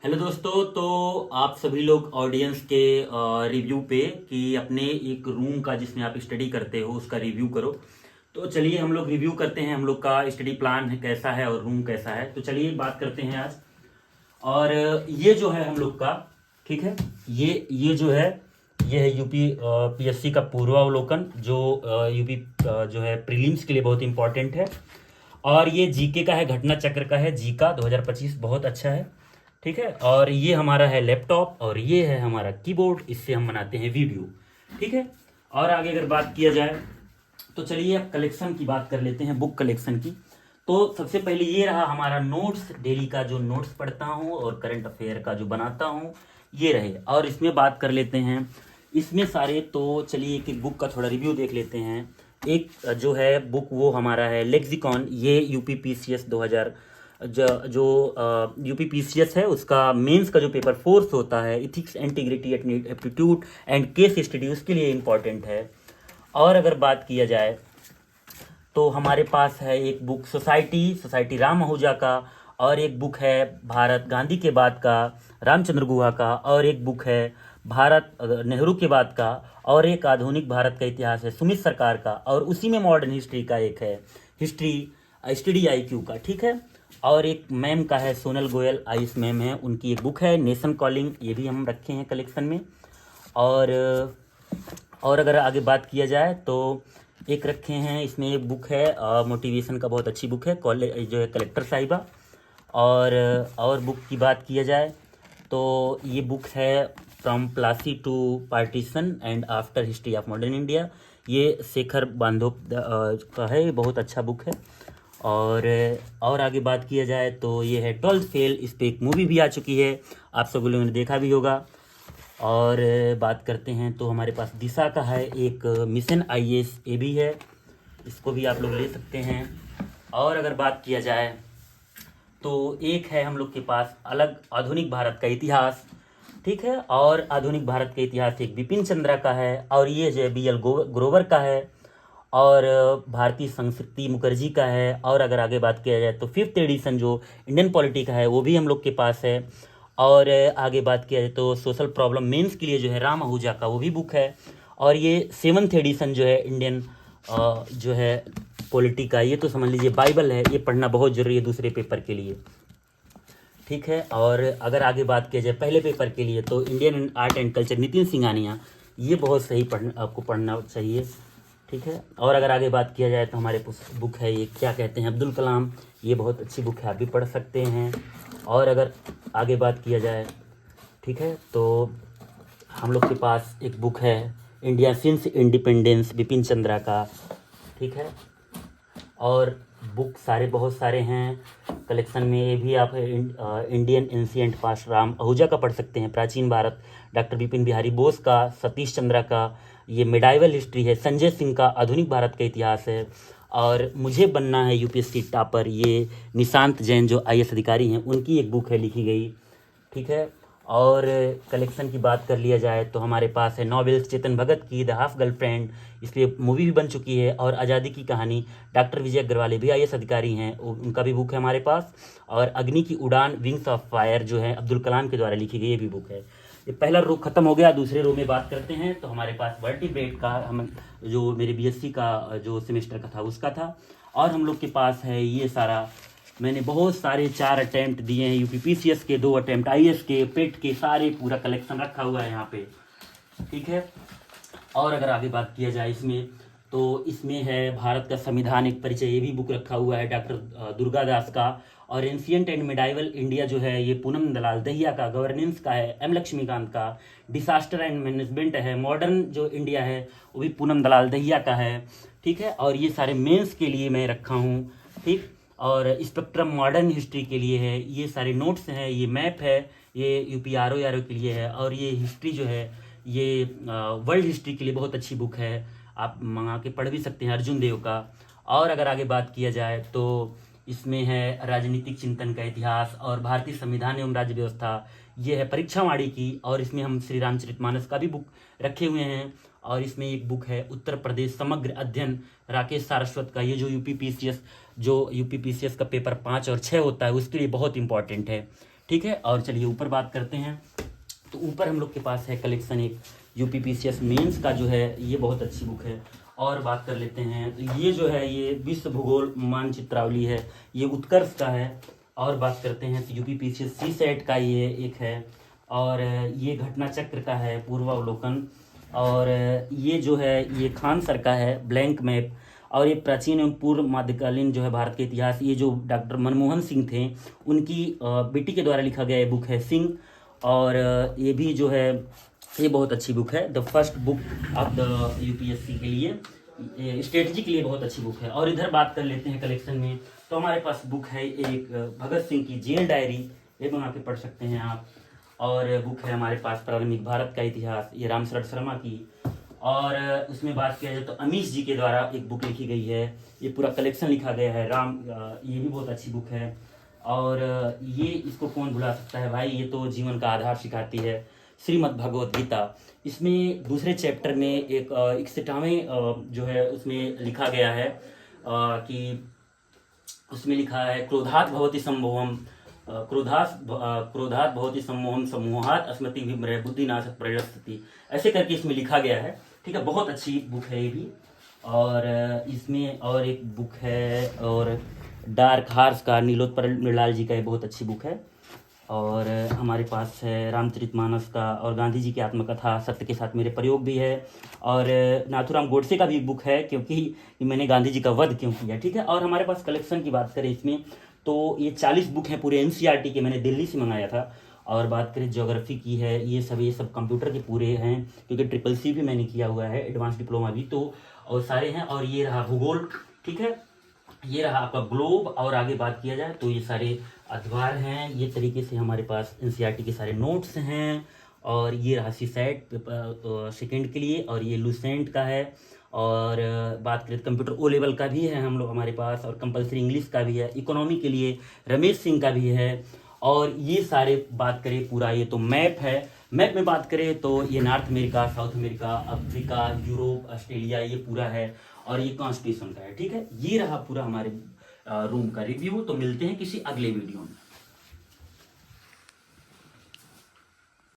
Hello दोस्तों। तो आप सभी लोग ऑडियंस के रिव्यू पे कि अपने एक रूम का जिसमें आप स्टडी करते हो उसका रिव्यू करो। तो चलिए हम लोग रिव्यू करते हैं, हम लोग का स्टडी प्लान है कैसा है और रूम कैसा है। तो चलिए बात करते हैं आज। और ये जो है हम लोग का, ठीक है, ये जो है ये है यूपी पीएससी का पूर्वावलोकन जो यूपी जो है प्रीलिम्स के लिए बहुत इंपॉर्टेंट है। और ये जीके का है, घटना चक्र का है, जी का 2025 बहुत अच्छा है। ठीक है, और ये हमारा है लैपटॉप और ये है हमारा कीबोर्ड, इससे हम बनाते हैं वीडियो। ठीक है, और आगे अगर बात किया जाए तो चलिए अब कलेक्शन की बात कर लेते हैं, बुक कलेक्शन की। तो सबसे पहले ये रहा हमारा नोट्स, डेली का जो नोट्स पढ़ता हूँ और करंट अफेयर का जो बनाता हूँ ये रहे। और इसमें बात कर लेते हैं इसमें सारे, तो चलिए एक एक बुक का थोड़ा रिव्यू देख लेते हैं। एक जो है बुक वो हमारा है लेक्सिकॉन, ये यूपी पीसीएस 2000 जो यूपी पीसीएस है उसका मेंस का जो पेपर फोर्स होता है, ethics, integrity, aptitude and case study, उसके लिए इम्पॉर्टेंट है। और अगर बात किया जाए तो हमारे पास है एक book society society Ram Ahuja का, और एक बुक है भारत गांधी के बाद का रामचंद्र गुहा का, और एक बुक है भारत नेहरू के बाद का, और एक आधुनिक भारत का इतिहास है सुमित सरकार का, और उसी में मॉडर्न हिस्ट्री का एक है हिस्ट्री स्टडी आईक्यू का। ठीक है, और एक मैम का है सोनल गोयल, आयुष मैम है, उनकी एक बुक है नेशन कॉलिंग, ये भी हम रखे हैं कलेक्शन में। और और अगर आगे बात किया जाए तो एक रखे हैं, इसमें एक बुक है मोटिवेशन का, बहुत अच्छी बुक है, कॉलेज जो है कलेक्टर साहिबा। और बुक की बात किया जाए तो ये बुक है from Plassey to partition and after history of modern India, ये शेखर बांधोप का है, ये बहुत अच्छा बुक है। और आगे बात किया जाए तो ये है 12th फेल, इस पर एक मूवी भी आ चुकी है, आप सब लोगों ने देखा भी होगा। और बात करते हैं तो हमारे पास दिशा का है एक मिशन आईएएस, ये भी है, इसको भी आप लोग ले सकते हैं। और अगर बात किया जाए तो एक है हम लोग के पास अलग आधुनिक भारत का इतिहास। ठीक है, और आधुनिक भारत का इतिहास एक बिपिन चंद्रा का है, और ये जो है बीएल ग्रोवर का है, और भारतीय संस्कृति मुखर्जी का है। और अगर आगे बात किया जाए तो 5th एडिशन जो इंडियन पॉलिटी का है वो भी हम लोग के पास है। और आगे बात किया जाए तो सोशल प्रॉब्लम मेंस के लिए जो है राम आहूजा का वो भी बुक है। और ये 7th एडिशन जो है इंडियन जो है पॉलिटी का, ये तो समझ लीजिए बाइबल है, ये पढ़ना बहुत जरूरी है दूसरे पेपर के लिए। ठीक है, और अगर आगे बात किया जाए पहले पेपर के लिए तो Indian art and culture Nitin Singhania, ये बहुत सही आपको पढ़ना चाहिए। ठीक है, और अगर आगे बात किया जाए तो हमारे बुक है ये क्या कहते हैं अब्दुल कलाम, ये बहुत अच्छी बुक है, आप भी पढ़ सकते हैं। और अगर आगे बात किया जाए, ठीक है, तो हम लोग के पास एक बुक है India since independence Bipin Chandra का। ठीक है, और बुक सारे बहुत सारे हैं कलेक्शन में, ये भी आप Indian ancient past Ram Ahuja का पढ़ सकते हैं, प्राचीन भारत डॉक्टर बिपिन बिहारी बोस का, सतीश चंद्रा का, ये मिडाइवल हिस्ट्री है, संजय सिंह का आधुनिक भारत का इतिहास है। और मुझे बनना है यूपीएससी टॉपर, ये निशांत जैन जो आईएएस अधिकारी हैं उनकी एक बुक है लिखी गई। ठीक है, और कलेक्शन की बात कर लिया जाए तो हमारे पास है नॉवेल्स चेतन भगत की द हाफ गर्लफ्रेंड, इसलिए मूवी भी बन चुकी है, और आज़ादी की कहानी डॉक्टर विजय अग्रवाल भी आईएएस अधिकारी हैं, उनका भी बुक है हमारे पास। और अग्नि की उड़ान विंग्स ऑफ फायर जो है अब्दुल कलाम के द्वारा लिखी गई, ये भी बुक है। ये पहला रो खत्म हो गया, दूसरे रो में बात करते हैं तो हमारे पास वर्टिब्रेट का, हम जो मेरे बीएससी का जो सेमेस्टर का था उसका था। और हम लोग के पास है ये सारा, मैंने बहुत सारे 4 अटैम्प्ट दिए हैं, यूपी पीसीएस के 2 अटैम्प्ट, आईएएस के, पेट के, सारे पूरा कलेक्शन रखा हुआ है यहाँ पे। ठीक है, और अगर आगे बात किया जाए इसमें तो इसमें है भारत का संविधान एक परिचय, ये भी बुक रखा हुआ है डॉक्टर दुर्गा दास का। और एंशियंट एंड मिडाइवल इंडिया जो है ये पूनम दलाल दहिया का, गवर्नेंस का है एम लक्ष्मीकांत का, डिसास्टर एंड मैनेजमेंट है, मॉडर्न जो इंडिया है वो भी पूनम दलाल दहिया का है। ठीक है, और ये सारे मेंस के लिए मैं रखा हूँ। ठीक, और स्पेक्ट्रम मॉडर्न हिस्ट्री के लिए है, ये सारे नोट्स हैं, ये मैप है, ये यूपी आर ओ के लिए है, और ये हिस्ट्री जो है ये वर्ल्ड हिस्ट्री के लिए बहुत अच्छी बुक है, आप मंगा के पढ़ भी सकते हैं, अर्जुन देव का। और अगर आगे बात किया जाए तो इसमें है राजनीतिक चिंतन का इतिहास और भारतीय संविधान एवं राज्य व्यवस्था, ये है परीक्षावाणी की, और इसमें हम श्री रामचरितमानस का भी बुक रखे हुए हैं। और इसमें एक बुक है उत्तर प्रदेश समग्र अध्ययन राकेश सारस्वत का, ये जो यूपी पीसीएस का पेपर 5 और 6 होता है उसके लिए बहुत इंपॉर्टेंट है। ठीक है। और चलिए ऊपर बात करते हैं। तो ऊपर हम लोग के पास है कलेक्शन एक यूपीपीसीएस मेंस का जो है, ये बहुत अच्छी बुक है। और बात कर लेते हैं तो ये जो है ये विश्व भूगोल मानचित्रावली है, ये उत्कर्ष का है। और बात करते हैं तो यूपीपीसीएस सी सेट का ये एक है। और ये घटना चक्र का है पूर्वावलोकन। और ये जो है ये खान सर का है ब्लैंक मैप। और ये प्राचीन एवं पूर्व मध्यकालीन जो है भारत के इतिहास, ये जो डॉक्टर मनमोहन सिंह थे उनकी बेटी के द्वारा लिखा गया ये बुक है सिंह। और ये भी जो है ये बहुत अच्छी बुक है, the first book of the UPSC के लिए, स्ट्रेटजी के लिए बहुत अच्छी बुक है। और इधर बात कर लेते हैं कलेक्शन में, तो हमारे पास बुक है एक भगत सिंह की जेल डायरी, ये बना के पढ़ सकते हैं आप। और बुक है हमारे पास प्रारंभिक भारत का इतिहास, ये राम शरण शर्मा की। और उसमें बात किया जाए तो अमीश जी के द्वारा एक बुक लिखी गई है, ये पूरा कलेक्शन लिखा गया है राम, ये भी बहुत अच्छी बुक है। और ये इसको कौन भुला सकता है भाई, ये तो जीवन का आधार सिखाती है, श्रीमद् भगवत गीता। इसमें दूसरे चैप्टर में एक 61वें जो है उसमें लिखा गया है कि उसमें लिखा है क्रोधात भवति सम्मोहम, क्रोधात भवति सम्मोहम सम्मोहात स्मृति विमृह बुद्धिनाश प्रयस्ति, ऐसे करके इसमें लिखा गया है। ठीक है, बहुत अच्छी बुक है ये भी। और इसमें और एक बुक है और डार्क हार्स का नीलोत्पल मृणाल जी का, ये बहुत अच्छी बुक है। और हमारे पास है रामचरितमानस का और गांधी जी की आत्मकथा सत्य के साथ मेरे प्रयोग भी है। और नाथूराम गोडसे का भी बुक है, क्योंकि मैंने गांधी जी का वध क्यों किया। ठीक है। और हमारे पास कलेक्शन की बात करें इसमें तो ये 40 बुक हैं पूरे एनसीईआरटी के, मैंने दिल्ली से मंगाया था। और बात करें ज्योग्राफी की है, ये सब कंप्यूटर के पूरे हैं, क्योंकि ट्रिपल-सी भी मैंने किया हुआ है, एडवांस डिप्लोमा भी, तो और सारे हैं। और ये रहा भूगोल, ठीक है, ये रहा आपका ग्लोब। और आगे बात किया जाए तो ये सारे अखबार हैं, ये तरीके से हमारे पास एनसीईआरटी के सारे नोट्स हैं। और ये रहा सीसैट सेकेंड के लिए, और ये लूसेंट का है। और बात करें कंप्यूटर ओ लेवल का भी है हम लोग हमारे पास, और कंपलसरी इंग्लिश का भी है, इकोनॉमी के लिए रमेश सिंह का भी है। और ये सारे बात करें पूरा ये तो मैप है। मैप में बात करें तो ये north America, south America, Africa, Europe, Australia, ये पूरा है। और ये कॉन्स्टिट्यूशन का है। ठीक है, ये रहा पूरा हमारे रूम का रिव्यू। तो मिलते हैं किसी अगले वीडियो में।